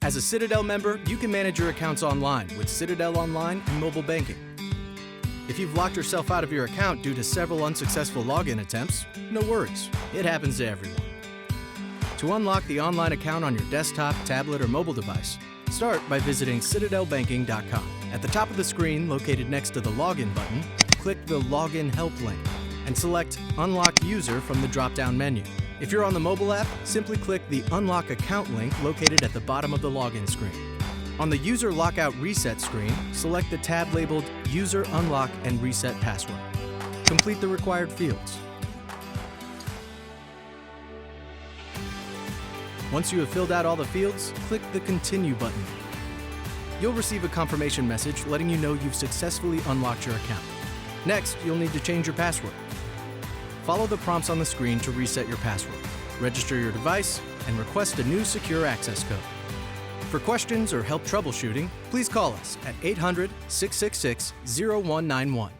As a Citadel member, you can manage your accounts online with Citadel Online and Mobile Banking. If you've locked yourself out of your account due to several unsuccessful login attempts, no worries. It happens to everyone. To unlock the online account on your desktop, tablet, or mobile device, start by visiting citadelbanking.com. At the top of the screen, located next to the Login button, click the Login Help link and select Unlock User from the drop-down menu. If you're on the mobile app, simply click the Unlock Account link located at the bottom of the login screen. On the User Lockout Reset screen, select the tab labeled User Unlock and Reset Password. Complete the required fields. Once you have filled out all the fields, click the Continue button. You'll receive a confirmation message letting you know you've successfully unlocked your account. Next, you'll need to change your password. Follow the prompts on the screen to reset your password, register your device, and request a new secure access code. For questions or help troubleshooting, please call us at 800-666-0191.